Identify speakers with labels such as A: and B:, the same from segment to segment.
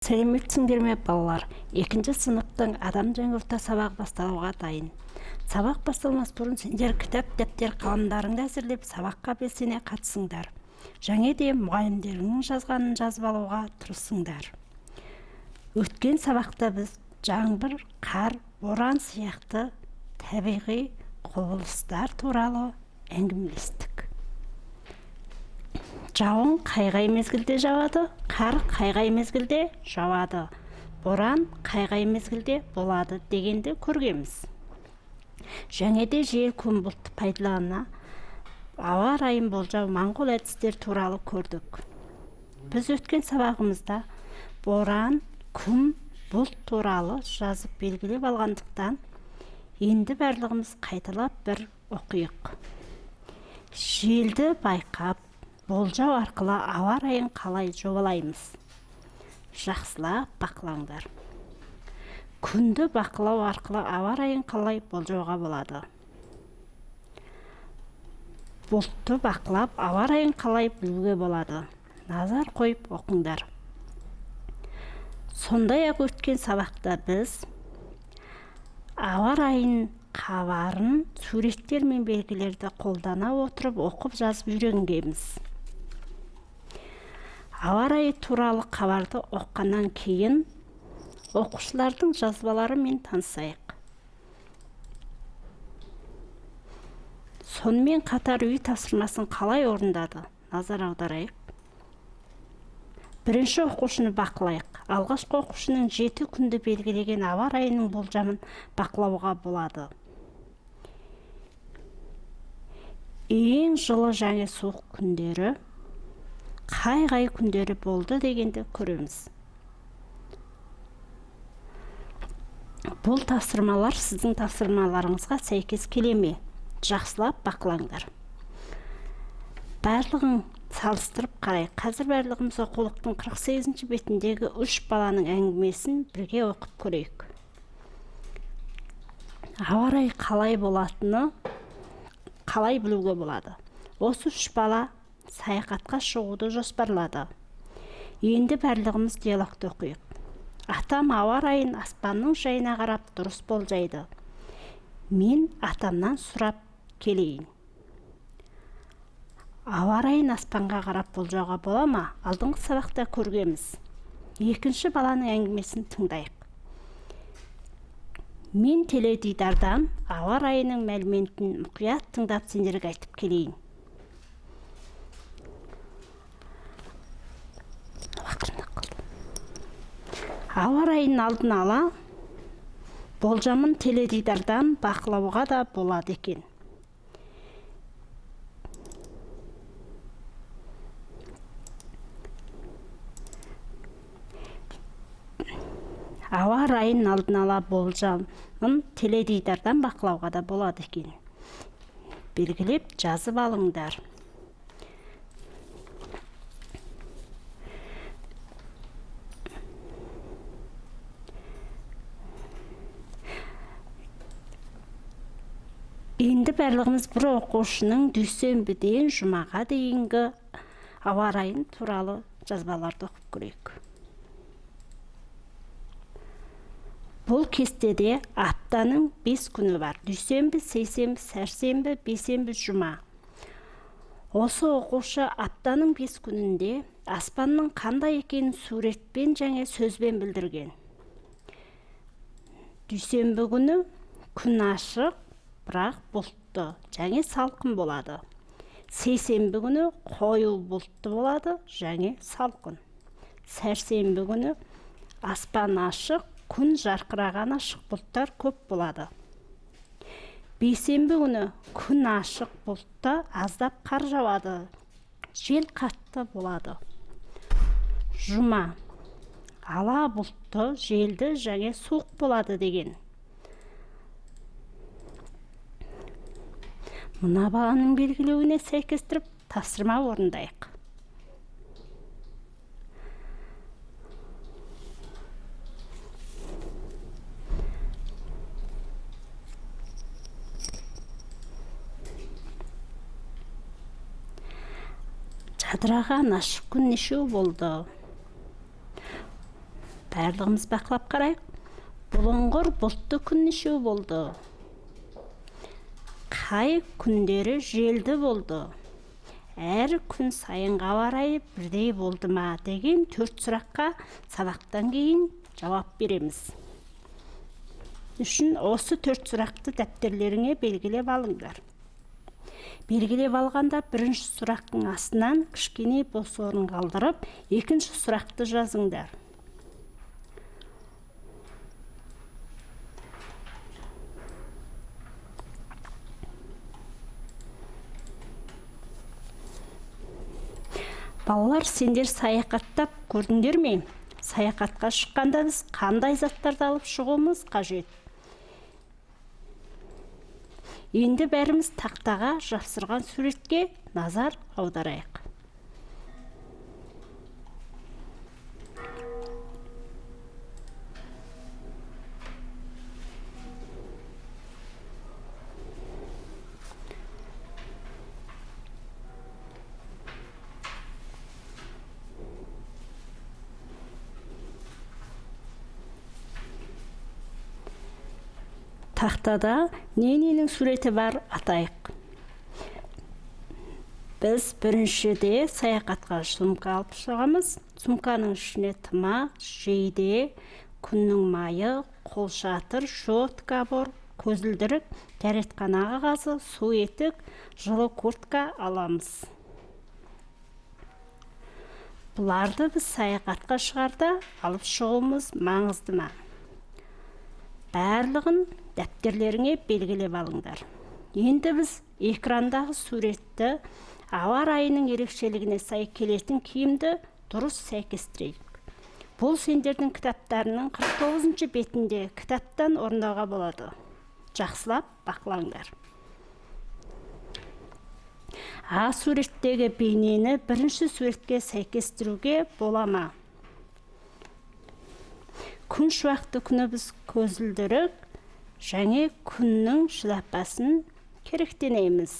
A: Сәлеметсіңдер ме балалар? 2-ші сыныптың адам және орта сабақ басталуға дайын. Сабақ басталмас бұрын сендер кітап, дәптер, қаламдарыңды әзірлеп сабаққа белсене қатысыңдар. Және де мұғалімдеріңнің жазғанын жазып алуға тырысыңдар. Өткен сабақта біз жаңбыр, қар, боран сияқты табиғи құбылыстар туралы әңгімелестік. Жауын қай мезгілде жауады, қар қай мезгілде жауады, боран қай мезгілде болады дегенді көргенбіз. Және де жел, күн бұлтты пайдалана ауа райын болжау моңғол әдістер туралы көрдік. Біз өткен сабағымызда боран, күн, бұлт туралы жазып белгілеп алғандықтан, енді барлығымыз қайталап бір оқиық. Желді байқап, болжау арқылы ауа райын қалай жобалаймыз? Жақсылап бақылаңдар. Күнді бақылау арқылы ауа райын қалай болжауға болады? Бұлтты бақылап, ауа райын қалай білуге болады? Назар қойып оқыңдар. Сондай-ақ өткен сабақта біз ауа райын хабарын суреттер мен белгілерді қолдана отырып оқып жазып үйренгенбіз. Ауа райы туралы хабарды оққаннан кейін оқушылардың жазбаларымен танысайық. Сонымен қатар үй тапсырмасын қалай орындады? Назар аударайық. Бірінші оқушыны бақылайық. Алғашқы оқушының 7 күнді белгілеген ауа райының болжамын бақылауға болады. Ең жылы және суық күндері қай күндері болды дегенді көреміз. Бұл тапсырмалар сіздің тапсырмаларыңызға сәйкес келе ме? Жақсылап бақылаңдар. Барлығын салыстырып қарай. Қазір барлығымыз оқулықтың 48-ші бетіндегі 3 баланың әңгімесін бірге оқып көрейік. Ауа райы қалай болатыны қалай білуге болады? Осы 3 бала саяхатқа шығуды жоспарлады. Енді барлығымыз диалогты оқиық. Атам ауа райын аспанның жайына қарап дұрыс болжайды. Мен атамнан сұрап келейін. Ауа райын аспанға қарап болжауға бола ма? Алдыңғы сабақта көргенбіз. Екінші баланың әңгімесін тыңдайық. Мен теледидардан ауа райының мәліметін мұқият тыңдап сендерге айтып келейін. Ауа райын алдын ала болжамын теледидардан бақылауға да болады екен. Ауа райын алдын ала болжамын теледидардан бақылауға да болады екен. Белгілеп жазып алыңдар. Енді барлығымыз бір оқушының дүйсенбіден жұмаға дейінгі ауа райын туралы жазбаларды оқып көрейік. Бұл кестеде аптаның 5 күні бар. Дүйсенбі, сейсенбі, сәрсенбі, бейсенбі, жұма. Осы оқушы аптаның 5 күнінде аспанның қандай екенін суретпен және сөзбен білдірген. Дүйсенбі күні күн ашық, бірақ бұлтты және салқын болады. Сейсенбі күні қою бұлтты болады және салқын. Сәрсенбі күні аспан ашық, күн жарқыраған, ашық бұлттар көп болады. Бейсенбі күні күн ашық, бұлтты, аздап қар жауады, жел қатты болады. Жұма ала бұлтты, желді және суық болады деген. Мына баланың белгілеуіне сәйкестіріп тапсырма орындайық. Жадыраған ашық күн нешеу болды? Барлығымыз бақылап қарайық. Бұлыңғыр бұлтты күн нешеу болды? Қай күндері желді болды? Әр күн сайынғы ауа райы бірдей болды ма деген 4 сұраққа сабақтан кейін жауап береміз. Үшін осы 4 сұрақты дәптерлеріңе белгілеп алыңдар. Белгілеп алғанда бірінші сұрақтың астынан кішкене бос орын қалдырып, екінші сұрақты жазыңдар. Балалар, сендер саяхаттап көрдіңдер ме? Саяхатқа шыққанда біз қандай заттарды алып шығуымыз қажет? Енді бәріміз тақтаға жапсырған суретке назар аударайық. Тақтада ненің суреті бар атайық. Біз біріншіде саяхатқа сумка алып шығамыз. Сумканың ішіне тымақ, жейде, күннің майы, қолшатыр, щетка бар, көзілдірік, дәретхана қағазы, су етік, жылы куртка аламыз. Бұларды біз саяхатқа шығарда алып шығуымыз маңызды ма? Барлығын дәптерлеріңе белгілеп алыңдар. Енді біз экрандағы суретті ауа райының ерекшелігіне сай келетін киімді дұрыс сәйкестірейік. Бұл сендердің кітаптарының 49-шы бетінде кітаптан орындауға болады. Жақсылап бақылаңдар. А суреттегі бейнені бірінші суретке сәйкестіруге бола ма? Күн шуақты күні біз көзілдірік және күннің шляпасын керектенеміз.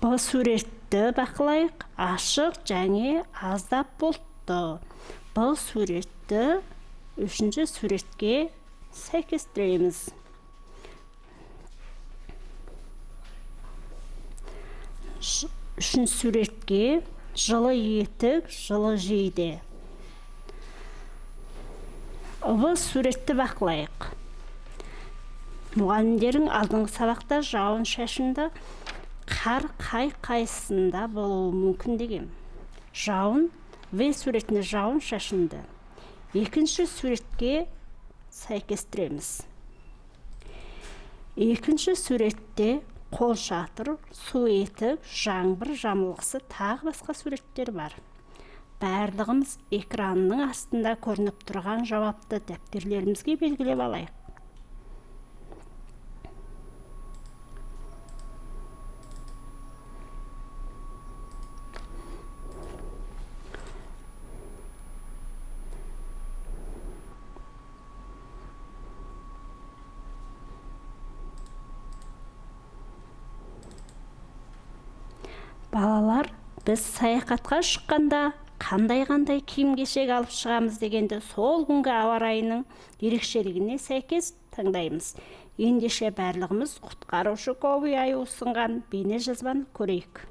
A: Бұл суретті бақылайық, ашық және аздап бұлтты. Бұл суретті үшінші суретке сәйкестіреміз. Үшінші суретке жылы етік, жылы жейде. Бұл суретті бақылайық. Мұғалімдердің алдыңғы сабақта жауын шашынды қар қайсысында болуы мүмкін деген. Жауын В суретіне жауын шашынды. Екінші суретке сәйкестіреміз. Екінші суретте қол шатыр, су етік, жаңбыр жамылғысы тағы басқа суреттер бар. Барлығымыз экранның астында көрініп тұрған жауапты дәптерлерімізге белгілеп алайық. Балалар, біз саяхатқа шыққанда қандай киім-кешек алып шығамыз дегенді сол күнгі ауа райының ерекшелігіне сәйкес таңдаймыз. Ендеше барлығымыз құтқарушы ковбой ұсынған бейне жазбаны көрейік.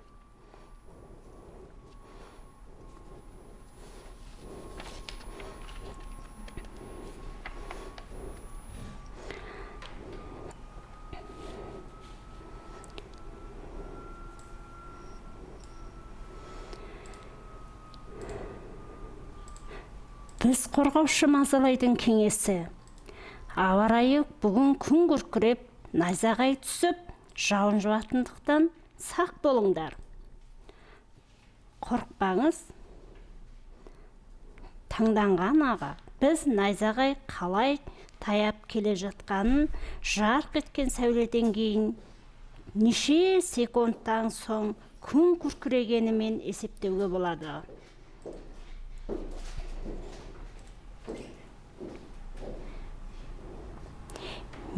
A: Біз қорғаушы мазалайдың кеңесі. Ауа райы бүгін күн күркіреп, найзағай түсіп, жауын жауатындықтан сақ болыңдар. Қорықпаңыз. Таңданған аға, біз найзағай қалай таяп келе жатқанын, жарқ еткен сәуледен кейін неше секундтан соң күн күркірегенімен есептеуге болады.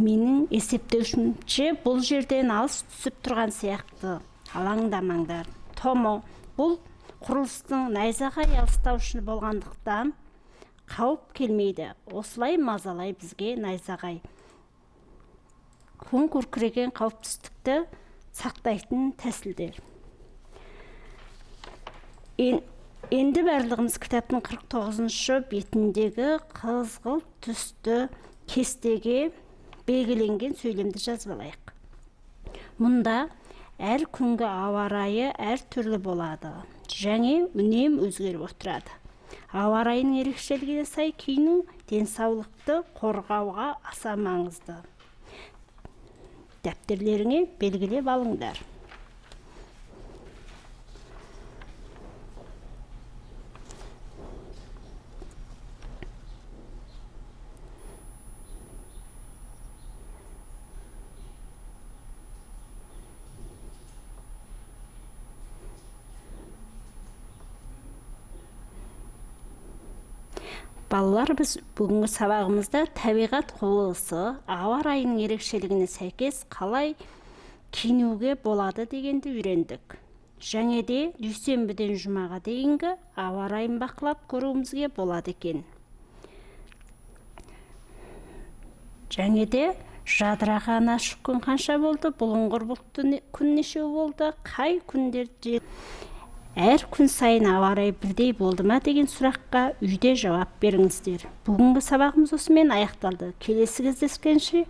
A: Менің есептеушімше бұл жерден алыс түсіп тұрған сияқты. алаңдамаңдар. Томо, бұл құрылыстың найзағай алыстаушысы болғандықтан қауіп келмейді. Осылай мазалай бізге найзағай. Күн күркіреген қауіпсіздікті сақтайтын тәсілдер. Енді барлығымыз кітаптың 49-шы бетіндегі қызғылт түсті кестеге белгіленген сөйлемді жазып алайық. Мұнда әр күнгі ауа райы әр түрлі болады және үнем өзгеріп отырады. Ауа райының ерекшелігіне сай киіну денсаулықты қорғауға аса маңызды. Дәптерлеріңе белгілеп алыңдар. Балалар, біз бүгінгі сабағымызда табиғат құбылысы, ауа райының ерекшелігіне сәйкес қалай киінуге болады дегенді үйрендік. Және де дүйсенбіден жұмаға дейінгі ауа райын бақылап көруімізге болады екен. Және де жадыраған ашық күн қанша болды, бұлыңғыр бұлтты күн неше болды, қай күндерде әр күн сайын ауа райы бірдей болды ма деген сұраққа үйде жауап беріңіздер. Бүгінгі сабағымыз осымен аяқталды. Келесі кездескенше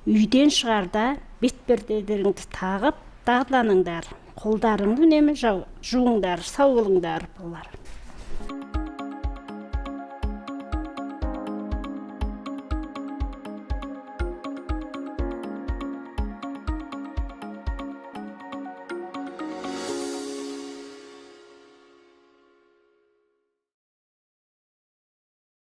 A: үйден шығарда бетперделеріңді тағып дағдыланыңдар. Қолдарыңды үнемі жуыңдар. Сау болыңдар, балалар.